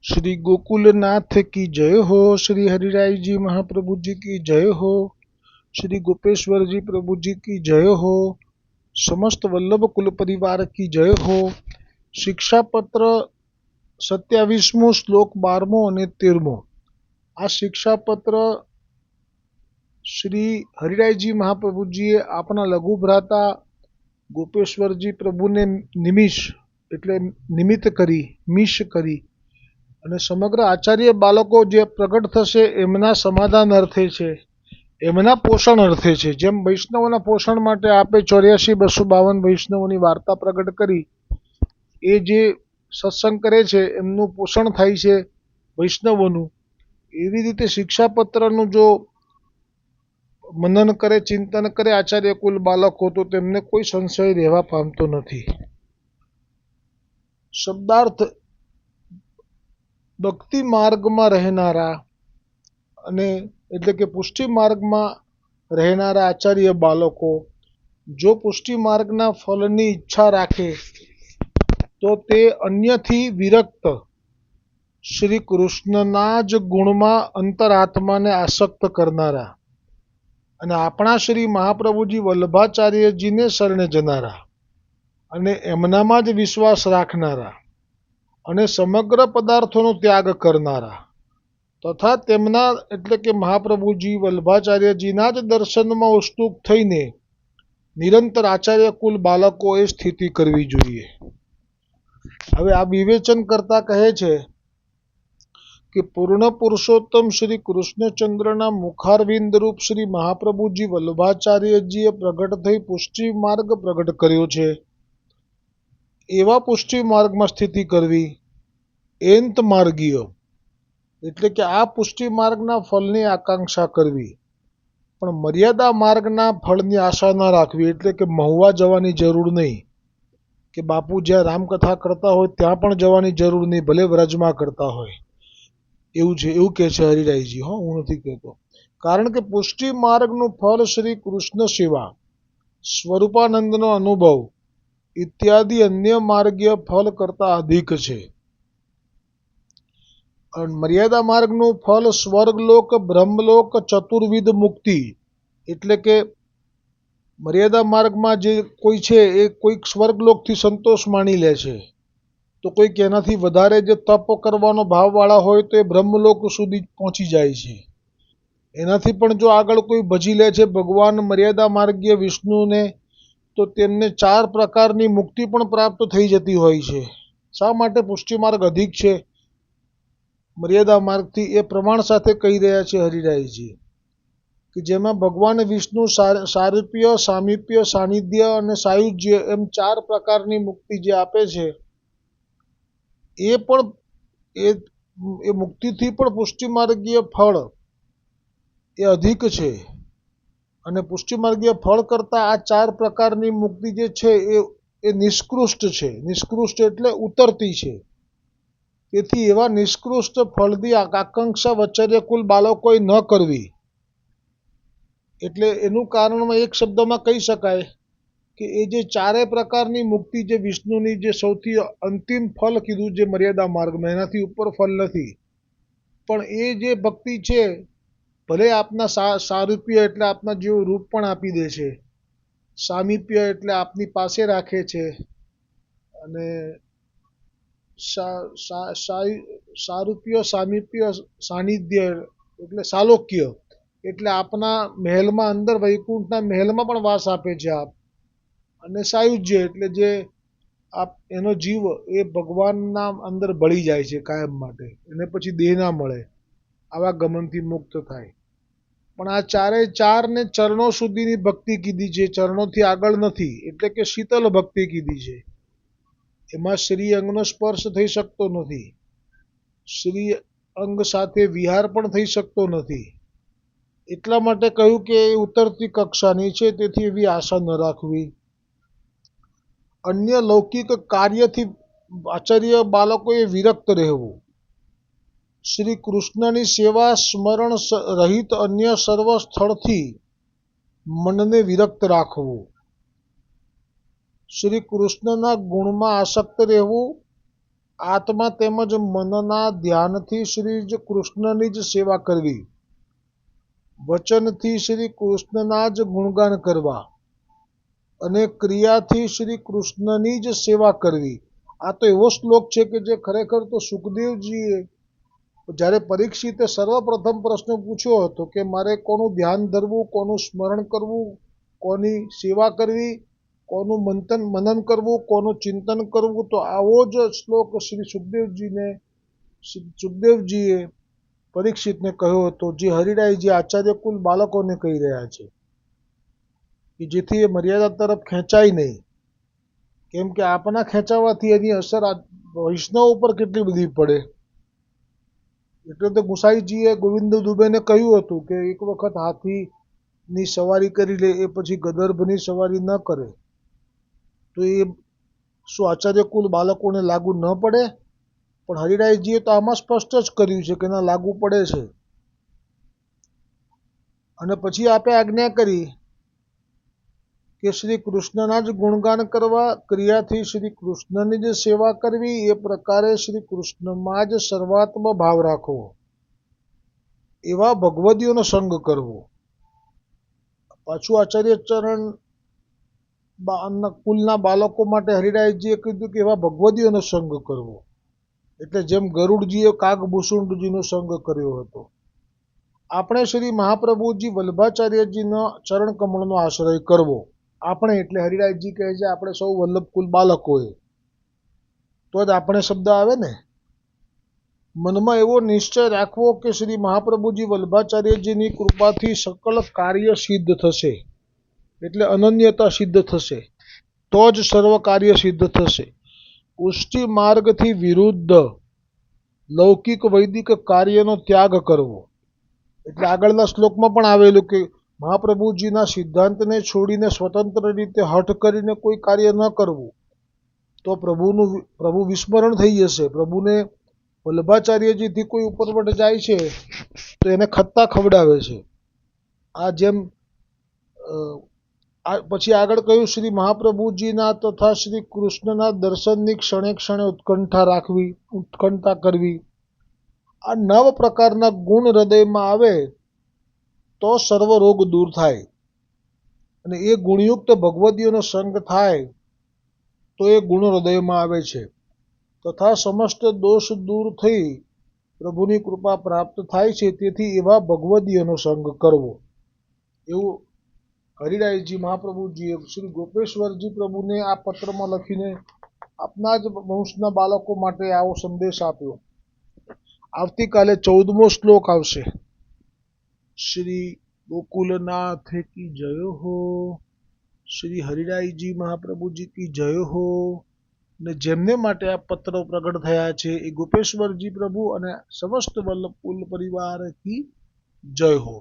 श्री गोकुलनाथ की जय हो। श्री हरिराय जी महाप्रभु जी की जय हो। श्री गोपेश्वर जी प्रभु जी की जय हो। समस्त वल्लभ कुल परिवार की जय हो। शिक्षापत्र 27મો શ્લોક 12મો અને 13મો। આ શિક્ષાપત્ર શ્રી હરિરાયજી મહાપ્રભુજીએ આપણા લઘુ ભ્રાતા ગોપેશ્વરજી પ્રભુને નિમિત્ત કરી મિશ કરી અને સમગ્ર આચાર્ય બાળકો જે પ્રગટ થશે એમના સમાધાન અર્થે છે, એમના પોષણ અર્થે છે। જેમ વૈષ્ણવોના પોષણ માટે આપે 84,252 વૈષ્ણવોની વાર્તા પ્રગટ કરી, એ જે સત્સંગ કરે છે એમનું પોષણ થાય છે વૈષ્ણવોનું, એવી રીતે શિક્ષાપત્રનું જો મનન કરે, ચિંતન કરે આચાર્ય કુલ બાળકો, તો તેમને કોઈ સંશય રહેવા પામતો નથી। શબ્દાર્થ: ભક્તિ માર્ગમાં રહેનારા અને એટલે કે પુષ્ટિ માર્ગમાં રહેનારા આચાર્ય બાળકો જો પુષ્ટિ માર્ગના ફળની ઈચ્છા રાખે તો તે અન્યથી વિરક્ત શ્રી કૃષ્ણના જ ગુણમાં અંતરાત્માને આસક્ત કરનારા અને આપણા શ્રી મહાપ્રભુજી વલ્લભાચાર્યજીને શરણે જનારા અને એમનામાં જ વિશ્વાસ રાખનારા અને સમગ્ર પદાર્થોનો ત્યાગ કરનારા તથા તેમના એટલે કે મહાપ્રભુજી વલ્લભાચાર્યજીના જ દર્શનમાં ઉત્સુક થઈને નિરંતર આચાર્ય કુલ બાળકોએ સ્થિતિ કરવી જોઈએ। હવે આ વિવેચન કરતા કહે છે કે પૂર્ણ પુરુષોત્તમ શ્રી કૃષ્ણચંદ્રના મુખારવિંદ રૂપ શ્રી મહાપ્રભુજી વલ્લભાચાર્યજીએ પ્રગટ થઈ પુષ્ટિ માર્ગ પ્રગટ કર્યો છે। એવા પુષ્ટિ માર્ગમાં સ્થિતિ કરવી, એંત માર્ગીય એટલે કે આ પુષ્ટિ માર્ગના ફળની આકાંક્ષા કરવી, પણ મર્યાદા માર્ગના ફળની આશા ન રાખવી। એટલે કે મહુવા જવાની જરૂર નહીં, કે બાપુ જ્યાં રામકથા કરતા હોય ત્યાં પણ જવાની જરૂર નહીં, ભલે વ્રજમાં કરતા હોય, એવું છે, એવું કહે છે હરિરાયજી। હું નથી કહેતો, કારણ કે પુષ્ટિ માર્ગનું ફળ શ્રી કૃષ્ણ સેવા, સ્વરૂપાનંદનો અનુભવ ઇત્યાદિ અન્ય માર્ગીય ફળ કરતા અધિક છે। મર્યાદા માર્ગનું ફળ સ્વર્ગલોક, બ્રહ્મલોક, ચતુર્વિધ મુક્તિ એટલે કે મર્યાદા માર્ગમાં જે કોઈ છે એ કોઈક સ્વર્ગલોકથી સંતોષ માણી લે છે, તો કોઈક એનાથી વધારે જે તપ કરવાનો ભાવવાળા હોય તો એ બ્રહ્મલોક સુધી પહોંચી જાય છે। એનાથી પણ જો આગળ કોઈ ભજી લે છે ભગવાન મર્યાદા માર્ગીય વિષ્ણુને, તો તેમને 4 પ્રકારની મુક્તિ પણ પ્રાપ્ત થઈ જતી હોય છે। શા માટે પુષ્ટિ માર્ગ અધિક છે મર્યાદા માર્ગથી, એ પ્રમાણ સાથે કહી રહ્યા છે હરિરાયજી, કે જેમાં ભગવાન વિષ્ણુ સારૂપ્ય, સામીપ્ય, સાનિધ્ય અને સાયુજ્ય એમ 4 પ્રકારની મુક્તિ જે આપે છે, એ પણ એ મુક્તિથી પણ પુષ્ટિ માર્ગીય ફળ એ અધિક છે। અને પુષ્ટિ માર્ગીય ફળ કરતાં આ 4 પ્રકારની મુક્તિ જે છે એ નિષ્કૃષ્ટ છે। નિષ્કૃષ્ટ એટલે ઉતરતી છે। તેથી એવા નિષ્કૃષ્ટ ફળની આકાંક્ષા આચાર્યકુલ બાળકોએ ન કરવી। એટલે એનું કારણમાં એક શબ્દમાં કહી શકાય કે એ જે 4 પ્રકારની મુક્તિ જે વિષ્ણુની જે સૌથી અંતિમ ફળ કીધું જે મર્યાદા માર્ગમાં, એનાથી ઉપર ફળ નથી, પણ એ જે ભક્તિ છે ભલે આપના સારૂપ્ય એટલે આપના જેવું રૂપ પણ આપી દે છે, સામીપ્ય એટલે આપની પાસે રાખે છે, અને સારૂપ્ય, સામીપ્ય, સાનિધ્ય એટલે સાલોક્ય એટલે આપના મહેલમાં અંદર વૈકુંઠના મહેલમાં પણ વાસ આપે છે આપ, અને સાયુજ્ય એટલે જે આપ એનો જીવ એ ભગવાનના અંદર ભળી જાય છે કાયમ માટે, એને પછી દેહ ના મળે, આવા ગમનથી મુક્ત થાય। પણ આ 4 ને ચરણો સુધીની ભક્તિ કીધી છે, ચરણોથી આગળ નથી, એટલે કે શીતલ ભક્તિ કીધી છે। એમાં શ્રી અંગનો સ્પર્શ થઈ શકતો નથી, શ્રી અંગ સાથે વિહાર પણ થઈ શકતો નથી, એટલા માટે કહ્યું કે એ ઉતરતી કક્ષાની છે, તેથી એવી આશા ન રાખવી। અન્ય લૌકિક કાર્યથી આચાર્ય બાળકોએ વિરક્ત રહેવું। શ્રી કૃષ્ણની સેવા સ્મરણ રહિત અન્ય સર્વ સ્થળથી મનને વિરક્ત રાખવું। શ્રી કૃષ્ણના ગુણમાં આસક્ત રહેવું આત્મા તેમજ મનના ધ્યાનથી શ્રી કૃષ્ણની જ સેવા કરવી, વચનથી શ્રી કૃષ્ણના જ ગુણગાન કરવા અને ક્રિયાથી શ્રી કૃષ્ણની જ સેવા કરવી. આ તો એવો શ્લોક છે કે જે ખરેખર તો સુખદેવજીએ જ્યારે પરીક્ષિતે સર્વપ્રથમ પ્રશ્ન પૂછ્યો હતો કે મારે કોનું ધ્યાન ધરવું, કોનું સ્મરણ કરવું, કોની સેવા કરવી, કોનું મનન કરવું, કોનું ચિંતન કરવું, તો આવો જ શ્લોક શ્રી સુખદેવજીએ પરીક્ષિતને કહ્યો હતો, જે હરિરાયજી આચાર્ય કુલ બાળકોને કહી રહ્યા છે કે જેથી એ મર્યાદા તરફ ખેંચાય નહીં. કેમ કે આપના ખેંચાવાથી એની અસર વૈષ્ણવ ઉપર કેટલી બધી પડે. એટલે તો ગુસાઈજીએ ગોવિંદ દુબેને કહ્યું હતું કે એક વખત હાથીની સવારી કરી લે, એ પછી ગદર્ભની સવારી ન કરે તો એ શું આચાર્ય કુલ બાળકોને લાગુ ન પડે? પણ હરિરાયજીએ તો આમાં સ્પષ્ટ જ કર્યું છે કે ના, લાગુ પડે છે. અને પછી આપે આજ્ઞા કરી કે શ્રી કૃષ્ણના જ ગુણગાન કરવા, ક્રિયાથી શ્રી કૃષ્ણની જ સેવા કરવી, એ પ્રકારે શ્રી કૃષ્ણમાં જ સર્વાત્મ ભાવ રાખવો, એવા ભગવદીઓનો સંગ કરવો. પાછું આચાર્ય ચરણ કુલના બાળકો માટે હરિરાયજીએ કીધું કે એવા ભગવદીઓનો સંગ કરવો. એટલે જેમ ગરુડજીએ કાગભૂષુંડજીનો સંગ કર્યો હતો, આપણે શ્રી મહાપ્રભુજી વલ્લભાચાર્યજીના ચરણ કમળનો આશ્રય કરવો. આપણે એટલે હરિરાયજી કહે છે આપણે સૌ વલ્લભ કુલ બાળકોએ, તો જ આપણે શબ્દ આવે ને. મનમાં એવો નિશ્ચય રાખવો કે શ્રી મહાપ્રભુજી વલ્લભાચાર્યજીની કૃપાથી સકલ કાર્ય સિદ્ધ થશે, એટલે અનન્યતા સિદ્ધ થશે, તો જ સર્વ કાર્ય સિદ્ધ થશે. પુષ્ટિ માર્ગથી વિરુદ્ધ લૌકિક વૈદિક કાર્યનો ત્યાગ કરવો. એટલે આગળના શ્લોકમાં પણ આવેલું કે મહાપ્રભુજીના સિદ્ધાંતને છોડીને સ્વતંત્ર રીતે હઠ કરીને કોઈ કાર્ય ન કરવું, તો પ્રભુ વિસ્મરણ થઈ જશે. પ્રભુને વલ્લભાચાર્યજીથી કોઈ ઉપરવટ જાય છે તો એને ખત્તા ખવડાવે છે. આ જેમ પછી આગળ કહ્યું, શ્રી મહાપ્રભુજીના તથા શ્રી કૃષ્ણના દર્શનની ક્ષણે ક્ષણે ઉત્કંઠા કરવી. આ 9 પ્રકારના ગુણ હૃદયમાં આવે તો સર્વ રોગ દૂર થાય, અને એ ગુણયુક્ત ભગવદીઓનો સંગ થાય તો એ ગુણ હૃદયમાં આવે છે, તથા સમસ્ત દોષ દૂર થઈ પ્રભુની કૃપા પ્રાપ્ત થાય છે. તેથી એવા ભગવદીઓનો સંગ કરવો. એવું હરિરાયજી મહાપ્રભુજીએ શ્રી ગોપેશ્વરજી પ્રભુને આ પત્રમાં લખીને આપના જ વંશના બાળકો માટે આવો સંદેશ આપ્યો. આવતીકાલે 14મો શ્લોક આવશે. શ્રી ગોકુલનાથ કી જય હો, શ્રી હરિરાયજી મહાપ્રભુજી કી જય હો. ને જેમને માટે આ પત્રો પ્રગટ થયા છે એ ગોપેશ્વરજી પ્રભુ અને સમસ્ત વલ્લભ કુલ પરિવાર કી જય હો.